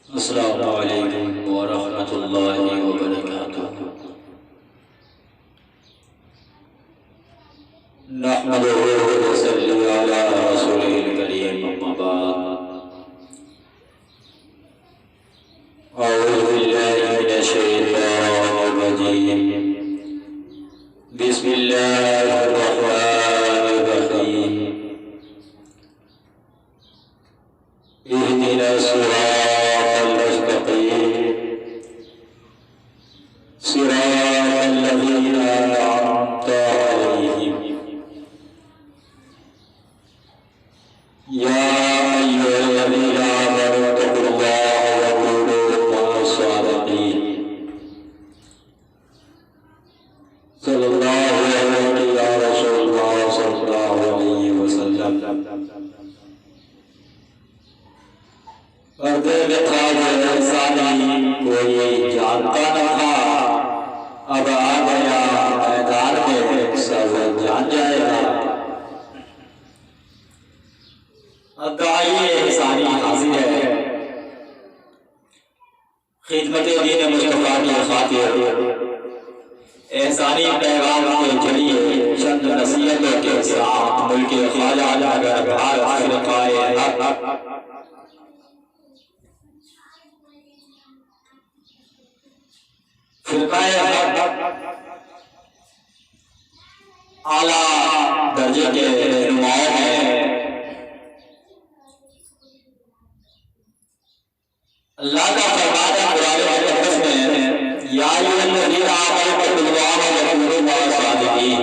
अस्सलामु अलैकुम व रहमतुल्लाहि व बरकातुहू। नहमदुहु व नसल्ली अला रसूलिल करीम, अम्मा बाद। अऊज़ु बिल्लाहि मिनश शैतानिर रजीम। बिस्मिल्लाहिर रहमानिर रहीम। इहदिनस सिरातल मुस्तक़ीम, सिरातल लज़ीना अनअमता अलैहिम, या अय्युहल्लज़ीना आमनू तक़ुल्लाहा व कूनू मअस-सादिक़ीन। सल्लल्लाहु अलैहि या रसूलल्लाह सल्लल्लाहु अलैहि वसल्लम। पर्दे में था जो इंसानी कोई जानता न था, अब आ गया मैदान में, सब जान जाएगा। अब दाई इंसानी हाजिर है खिदमत दीन मुस्तफा की खातिर। एहसानी पैगाम के जरिए चंद नसीहतों के साथ मुल्क ख्वाजा नगर भारत फिरकाए हक आला दर्जे के रहनुमाओं में अल्लाह का फरमान है कुरान मुक़द्दस में, या अय्युहल्लज़ीना आमनू तक़ुल्लाहा व कूनू मअस-सादिक़ीन।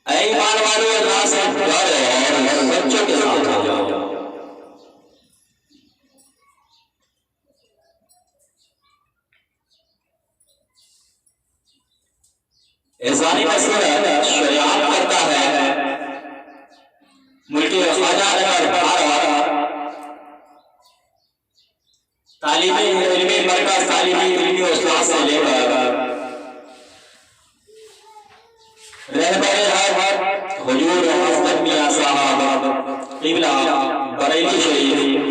ऐ ईमान वालों, अल्लाह से डरो और सच्चों के साथ हो जाओ। एहसानी नसीहत शरियात करता है मुल्क ख्वाजा नगर भारत तालीमी इल्मी मरकज़, तालीमी इल्मी उस्ताद से लेकर रहबरे हक हुजूर हज़रत मियां साहब क़िबला बरेली शरीफ,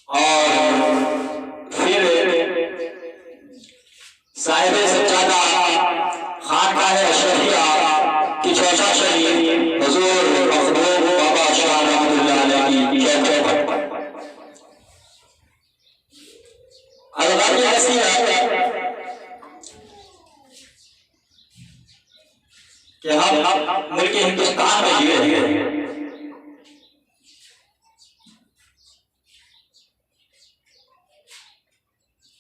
और फिर साहिब सज्जादा खानकाह शरिया की चौसा शरीफ हुजूर मखदूम बाबा शाह रहमतुल्लाह अलैह की चौखट पर अलग नसीहत कि हम मुल्क हिंदुस्तान में जी रहे हैं।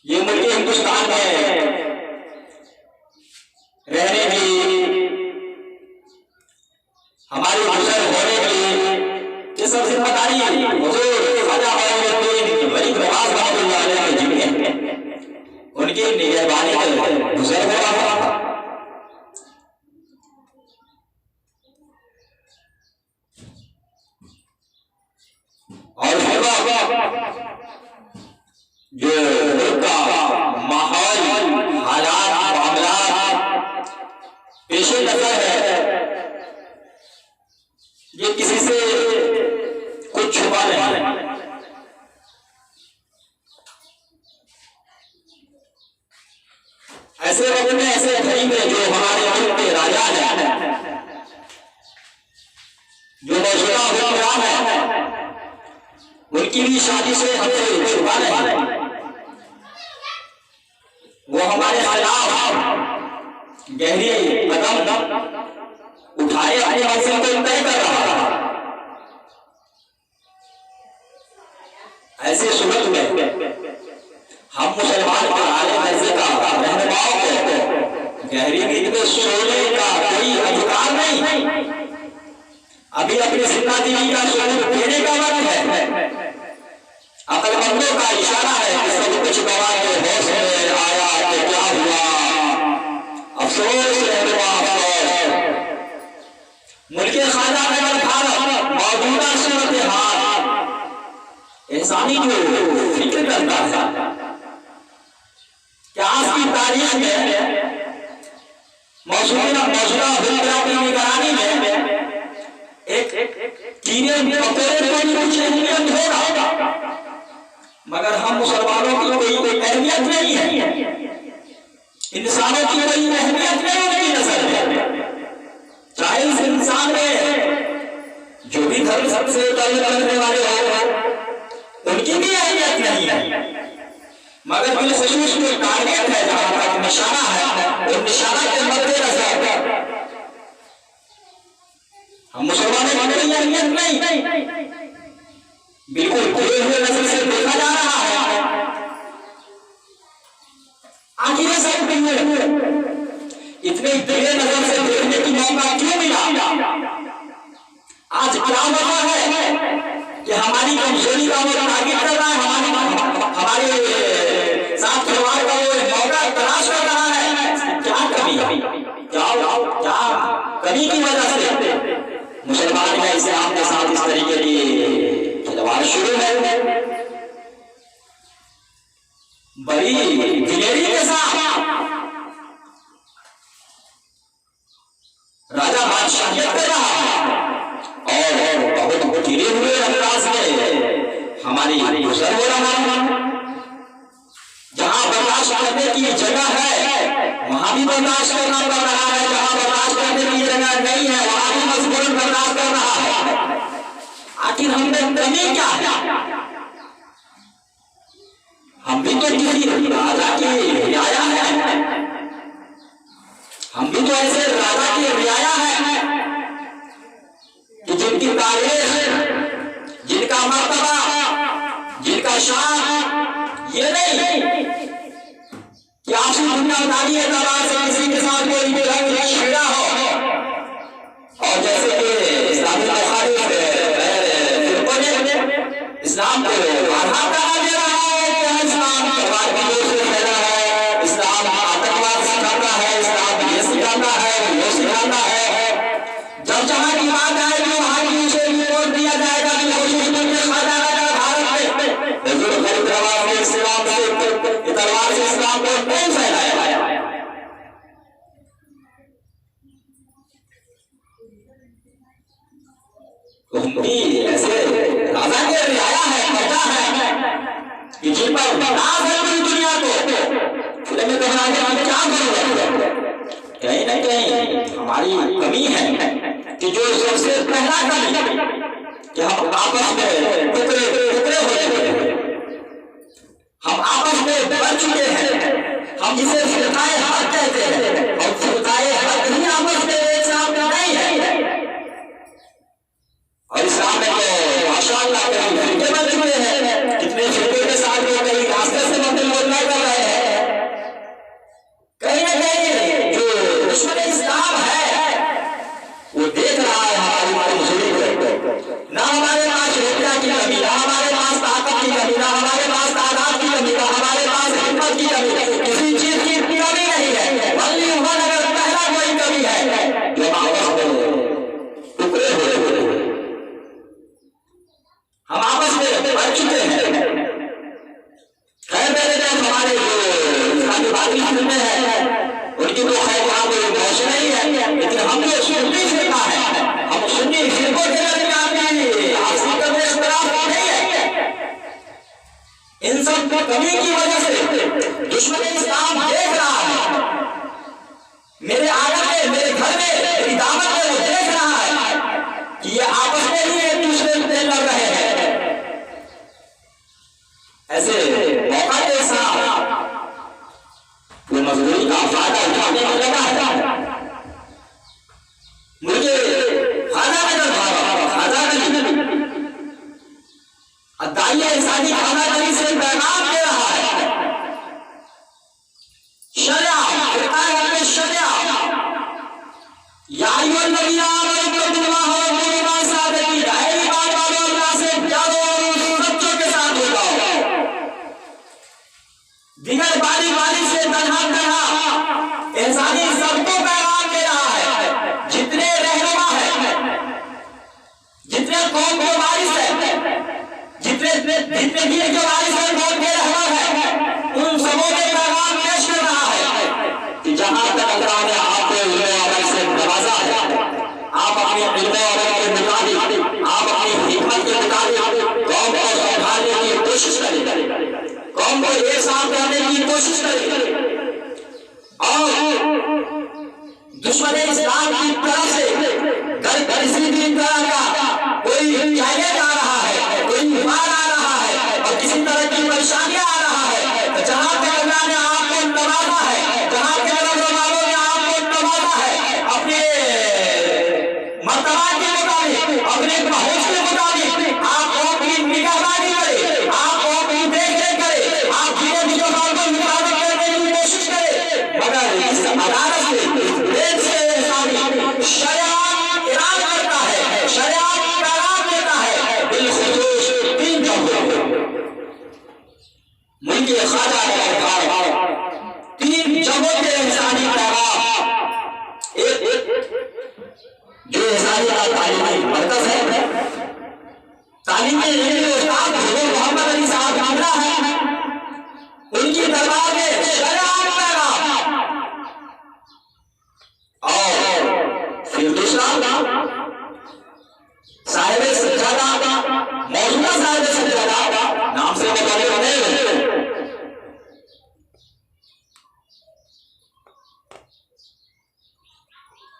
ये मुल्क हिंदुस्तान में रहने की, हमारी गुजर होने की ये सब जिम्मेदारी हुजूर ख्वाजा मईनुद्दीन वलीद नवाज रहमतुल्लाह अलैह के जिम्मे है। उनकी निगहबानी में गुजर हो रहा था। और जो उनका माहौल, हालात, मामलात पेशे नजर है, ये किसी से कुछ छुपा नहीं। ऐसे वक्त में, ऐसे घड़ी में जो हमारे मुल्क के राजा हैं, जो मौजूदा हुक्मरान हैं, उनकी भी शादी से हमसे छुपा नहीं। वो हमारे खिलाफ गहरी कदम उठाए अपने मंजिल को तय कर रहा है। ऐसे सूरत में हम मुसलमान के आले मर्ज़े का रहनुमाओं को गहरी नींद में सोने का कोई अधिकार नहीं। अभी अपनी जिंदगी का सुकून देने का वक्त है। अक्लमंदों का इशारा है कि सब कुछ गवा के होश में आया कि क्या हुआ, अफसोस रहनुमा अफसोस। मुल्क ख्वाजा नगर भारत मौजूदा सूरत हाल इंसानी जो फिक्र करता है कि आज की तारीख में मौजूदा हुक्मरान की निगरानी में एक कीड़े मकोड़े को कुछ अहमियत होगा। मगर हम मुसलमानों की कोई अहमियत नहीं है, इंसानों की कोई अहमियत नहीं उनकी नजर में। चाहे इस इंसान में जो भी धर्म सबसे करने वाले हो उनकी भी अहमियत नहीं है, मगर बिलखुसूस जो टारगेट है, जहां तक निशाना है, उस निशाना के मद्देनजर हम मुसलमानों की अहमियत नहीं, बिल्कुल खुले हुए नजर से देखा जा रहा है। आखिर सब इतने खुले नजर से देखने की मौका क्यों मिला? आज क्या वजह है कि हमारी कमजोरी का वो टारगेट कर रहा है, हमारे साथ खिलवाड़ का वो मौका तलाश कर रहा है? क्या कमी, क्या कमी की वजह से मुसलमान का इस्लाम के साथ इस तरीके की खिलवाड़ शुरू है? बड़ी दिलेरी के साथ राजा बादशाहियत कर रहा और बहुत गिरे हुए अंदाज में हमारी गुजर हो रहा है। जहां बर्दाश्त करने की जगह है वहां भी बर्दाश्त करना पड़ रहा है, जहां बर्दाश्त करने की जगह नहीं है वहां भी मजबूरन बर्दाश्त कर रहा है। आखिर हमने कमी क्या है? हम भी तो किसी राजा की रियाया है, हम भी तो ऐसे राजा की रियाया है कि जिनकी तारीफ, जिनका मर्तबा, जिनका शान ये नहीं कि आपसी दुनियादारी एतबार से किसी के साथ कोई भी रंग छिड़ा हो। और जैसे कि इस्लामी मुखालिफ फिरकों ने इस्लाम को बाधा करा दे रहा है कि इस्लाम तलवारबाजों से फैला है, इस्लाम आतंकवाद सिखाता है, इस्लाम ये सिखाता है, वो सिखाता है। जब जहां की बात आएगी वहां की उसे रिपोर्ट दिया जाएगा कि कोशिश करके खाजा लगा भारत में हुजूर खलील रवाब ने इस्लाम से तलवार से इस्लाम को नहीं फैलाया। तो हम भी ऐसे राजा के रियाया है, पता है कि जिन पर नाज है पूरी दुनिया को, खुले में कहना कि हमें क्या जरूरत? कहीं ना कहीं हमारी कमी है कि जो सबसे पहला कमी कि हम आपस में टुकड़े टुकड़े हो चुके हैं, हम आपस में बढ़ चुके हैं। हम जिसे फिरकाए हक कहते हैं, हम फिरकाए हक ही आपस में एक साथ नहीं है। और इस्लाम में तो माशाअल्लाह कहीं फिरके बन चुके हैं, कितने फिरके के साथ लोग कहीं रास्ते से बोलना कर रहे हैं। कहीं ना कहीं जो दुश्मन इस्लाम है वो देख रहा है हमारी कमजोरी को, ना हमारे पास रुपया की कमी, ना हमारे पास ताकत की कमी, ना हमारे पास तादाद की कमी, ना हमारे पास हिम्मत की कमी, किसी चीज की कमी नहीं है। बल्कि वहां अगर पहला कोई कमी है जो आपस में टुकड़े हुए, हम आपस में बढ़ चुके हैं। खैर मेरे दोस्त, हमारे जो इस्लामी बातचीत फिल्में हैं उनकी तो खैर वहां कोई मौज नहीं है, लेकिन हम जो सुन्नी फिरका है, हम सुन्नी फिरकों के दरमियान भी आपसी का इख्तिलाफ नहीं है। इन सब कमी की वजह से दुश्मन इस्लाम देख रहा है, मेरे आंगन में, मेरे घर में, मेरी दावत में वो देख रहा है कि ये आपस में ही एक दूसरे से लड़ रहे हैं। ऐसे मौका के साथ वो मजदूरी का फायदा उठाने में लगा है। मुझे खाना नजर खाना नहीं, दाइया इंसानी खाना नहीं से पैगाम दे रहा है। शरिया अपने शरिया यार दिगर बारी बारी से तन्हा तन्हा इंसानी सबको पैगाम दे रहा है। जितने रहनुमा है, जितने कौम के वारिस है, जितने भी के वारिस है, कौम के रहनुमा है, उन सबों के पैगाम पेश कर रहा है कि जहां तक अल्लाह ने आपको इल्म और अमल से नवाजा है, आप अपने इल्म और अमल के मुताबिक, आप अपनी हिकमत के मुताबिक कौम को संभालने की कोशिश करें। कोशिश करे और दुश्मन इस्लाम की तरफ से किसी भी तरह का कोई चैलेंज आ रहा है, कोई विवाद आ रहा है और किसी तरह की परेशानियां आ रहा है, तो जहां पे अल्लाह ने आपको नवाजा है, जहां पे रब वालों ने आपको नवाजा है, अपने मर्तबा के मुताबिक, अपने पहुंच के मुताबिक आप अपनी निगहबानी करें, आप अपनी देख-रेख करें, आप धीरे धीरे को हिफाजत करने की कोशिश करें, मगर इस अदालत से देश से शरियत इराद करता है, शरियत पैगाम देता है, बिलखुसूस तीन जगहों मुल्क ख्वाजा है, तीन जगहों के इंसानी पैगाम, एक जो इंसानी का तालीमी मरकज है, तालीम के लिए उस्ताद हज़रत मोहम्मद अली साहब आमला है, उनकी दरबार में शरियत पैगाम, और फिर दूसरा साहिब सज्जादा, मौजूदा साहिब सज्जादा नाम से मुताबिक बने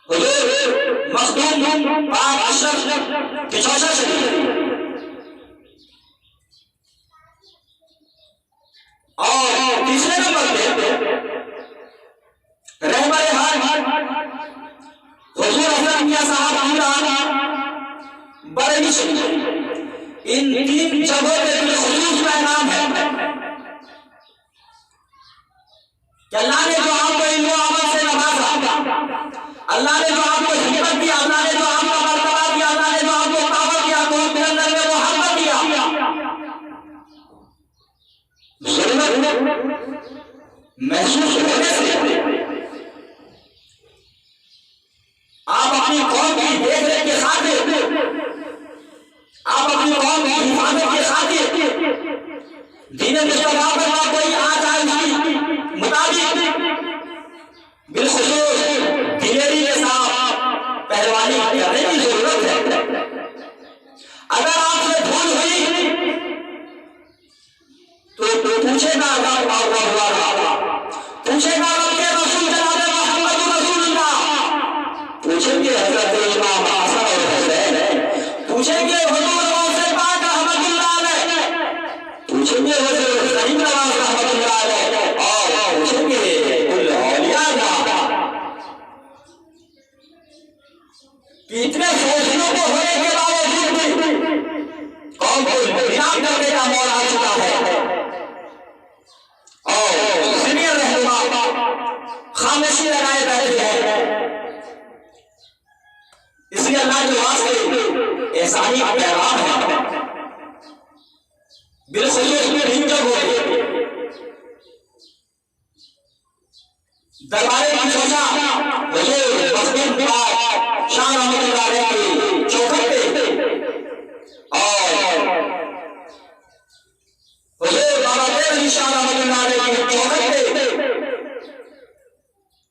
हुजूर मखदूम पाक अशरफ की चौसा शरीफ, और तीसरे नंबर पे रहबर हाल हुजूर हज़रत मियां साहब आमला बरेली शरीफ। इन तीन जगहों पे बिलखुसूस पैगाम है कि अल्लाह ने जो आपको इल्म और अमल से नवाजा, अल्लाह ने जो आपको हिम्मत दिया, अल्लाह ने जो आपका मर्तबा दिया, अल्लाह ने जो आपको ताकत दिया, तो अपने अंदर में मोहब्बत दिया, जरूरत महसूस होने से आप अपनी कौम की देख-रेख के खातिर, आप अपनी कौम की हिफाजत के खातिर दीन मुस्तफा पर कोई आ जाए उसकी मुताबिक बिलखुसूस दिलेरी के साथ पहलवानी करने की जरूरत है। अगर आपसे भूल हुई तो पूछेगा, पूछेगा रब्बे रसूल जनाब मोहम्मद रसूलुल्लाह, पूछेंगे हजरत इमाम हसन और हुसैन, पूछेंगे हुजूर गौसे पाक रहमतुल्लाह अलैह, पूछेंगे हुजूर सलीम नवाज रहमतुल्लाह अलैह, और पूछेंगे कुल औलिया कि इतने फौजियों को होने के बावजूद भी कौम को विराम करने का मौका आ चुका है, और सीनियर रहनुमा खामोशी लगाए बैठे हैं। इसलिए अल्लाह के वास्ते एहसानी पैगाम है, बिलखुसूस में तीन जगहों दरबारे की चौसा हुजूर मखदूम पाक शाह रहमतुल्लाह अलैह की चौखट पे, और हुजूर बाबा देव अली शाह रहमतुल्लाह अलैह की चौखट पे,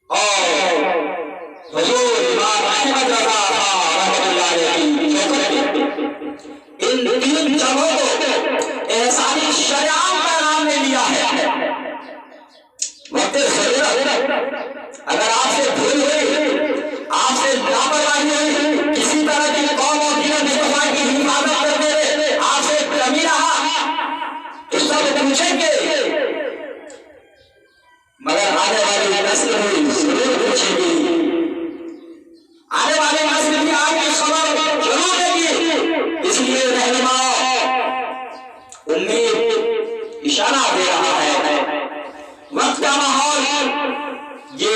और हुजूर इमाम अहमद रज़ा रहमतुल्लाह अलैह की चौखट पे, इन तीन जगहों को एहसानी शरियत पैगाम ने लिया है। वक्त जरूरत, अगर आपसे भूल हुई, आपसे लापरवाही हुई, किसी तरह की कौम और दीन मुस्तफा की हिफाजत करने में आपसे कमी रहा, तो सब पूछेंगे, मगर आने वाली नस्ल भी जरूर पूछेगी, आने वाली नस्ल भी आपकी खबर जरूर देगी। इसलिए रहनुमा उम्मीद इशारा दे रहा है, वक्त का माहौल ये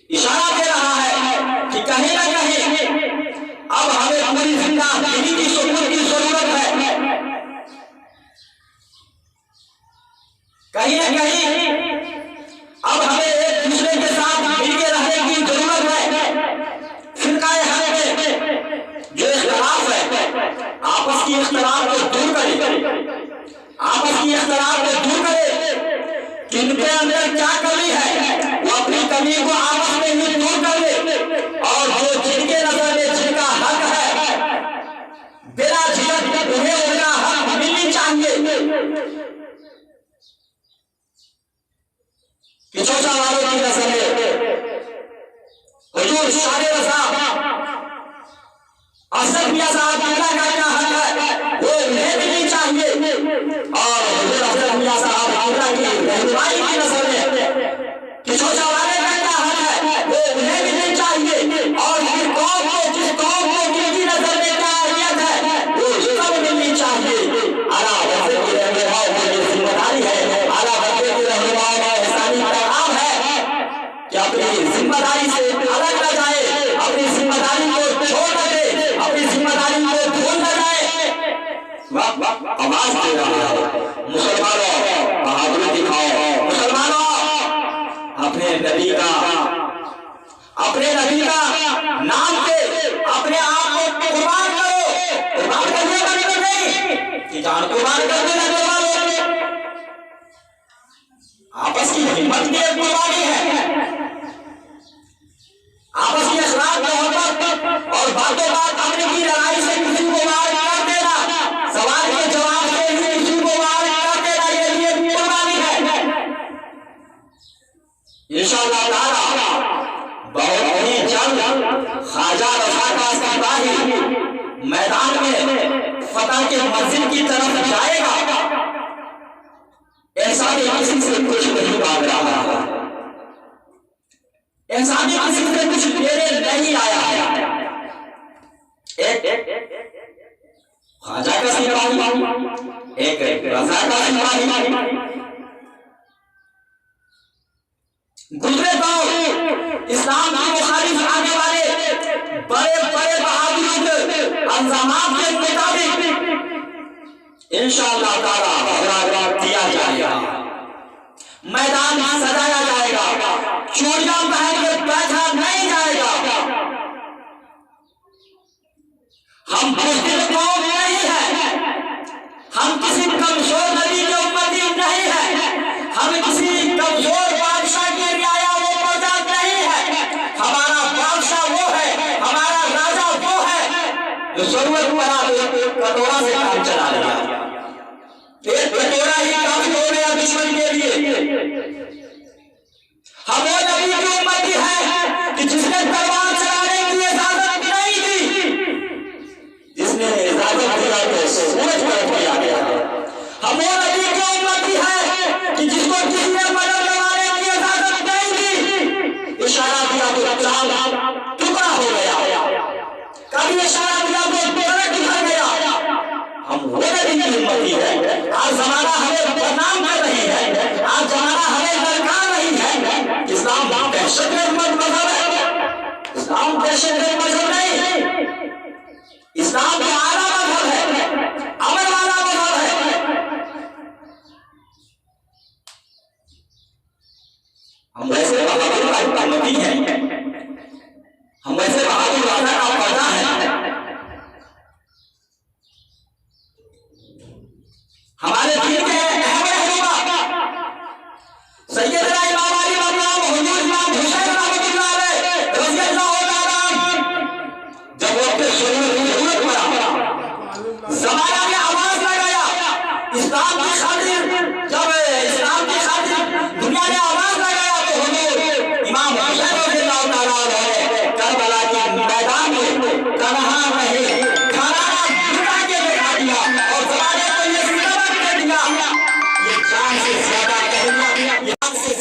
इशारा दे रहा है कि कहीं ना कहीं अब हमें पूरी जिंदगी की सुकून की जरूरत है, कहीं ना कहीं अब हमें एक दूसरे के साथ मिलकर रहने की जरूरत है। फिरकाए हक में जो इख्तिलाफ है, आपस की इख्तिलाफ को दूर करें, आपस की इख्तिलाफ को दूर करें, किनके अंदर क्या कमी है वो अपनी कमी को आपस में ही दूर कर ले, और जो जिनके नजर में जिनका हक है बिना झिझक उन्हें उनका हक मिलनी चाहिए। सोचा वालों की नजर में हुजूर शान रसा असद मियां साहब का क्या हक है वो उन्हें भी नहीं चाहिए और हुजूर असद मियां साहब की रहनुमाई की नजर में कि सोचा वाले का क्या हक है वो उन्हें भी नहीं चाहिए और जिस कौम को जिनकी नजर में क्या अहमियत है वो सब मिलनी चाहिए। आला वफे की रहनुमाओं की ये जिम्मेदारी है, आला वफे की रहनुमाओं का एहसानी पैगाम है कि अपनी जिम्मेदारी से अलग न जाए, अपनी जिम्मेदारी को छोड़ न दे, अपनी जिम्मेदारी को भूल न जाए। आवाज दे रहा है मुसलमानों, बहादुरी दिखाओ मुसलमानों, अपने नबी का नाम पे अपने आप को कुर्बान करो। कुर्बान करने का मतलब नहीं कि जान कुर्बान कर देना कुर्बान, आपस की हिम्मत की एक कुर्बानी है, आपस की अखलाक मोहब्बत और बातों बात अपने की लड़ाई से किसी को मार कर देना, सवाल के जवाब से ही किसी को मार कर देना, ये कुर्बानी है। इंशाअल्लाह ताला बहुत ही जल्द ख्वाजा रसा का सिपाही मैदान में फतह के मंजिल की तरफ जाएगा। ऐसा भी किसी से कुछ नहीं मांग रहा है, ऐसा भी किसी से कुछ लेने नहीं आया है। एक ख्वाजा का सिपाही, एक रजा का सिपाही गुजरे दौर इस्लाम की मुखालिफ आने वाले बड़े बड़े बहादुरों के अंजामात के मुताबिक इंशाअल्लाह ताला दिया जाएगा, मैदान सजाया जाएगा, चूड़ियां पहन के बैठा नहीं जाएगा। हम बुज़दिल कौम नहीं है, हम किसी कमजोर नबी के उम्मती नहीं है, हम किसी कमजोर बादशाह की रियाया वो मौजूद नहीं है। हमारा बादशाह वो है, हमारा राजा वो है जो जरूरत पड़ा तो कटोरा से काम चला लिया, एक कटोरा ही काफी हो गया दुश्मन के लिए। हम वो नबी की उम्मती है कि जिसने तलवार चलाने की इजाजत नहीं दी, जिसने इजाजत दिया तो सूरज पर किया गया। हम वो नबी की उम्मती है कि जिसको किसी ने मदद लगाने की इजाजत नहीं दी, इशारा दिया तो चांद टुकड़ा हो गया, कभी इशारा दिया तो तरक उधर गया। हम वो नबी की उम्मती है। आज जमाना हमें बदनाम कर रही है, आज जमाना हमें ललकार रही है। इस्लाम दहशतगर्द मजहब है, इस्लाम दहशतगर्द मजहब नहीं, इस्लाम तो आला मजहब है, अमल वाला मजहब है। हम वैसे बहादुर का नबी है, हम वैसे बहादुर राजा का पर्दा है। हमारे दीन के अहम रहनुमा सैयदना इमाम अली मक़ाम हुजूर इमाम हुसैन रहमतुल्लाह अलैह रज़ियल्लाहु ताला जब वो अपने शरीर में जरूरत पड़ा, ज़माना ने आवाज लगाया इस्लाम की खातिर, जब इस्लाम की खातिर दुनिया ने आवाज लगाया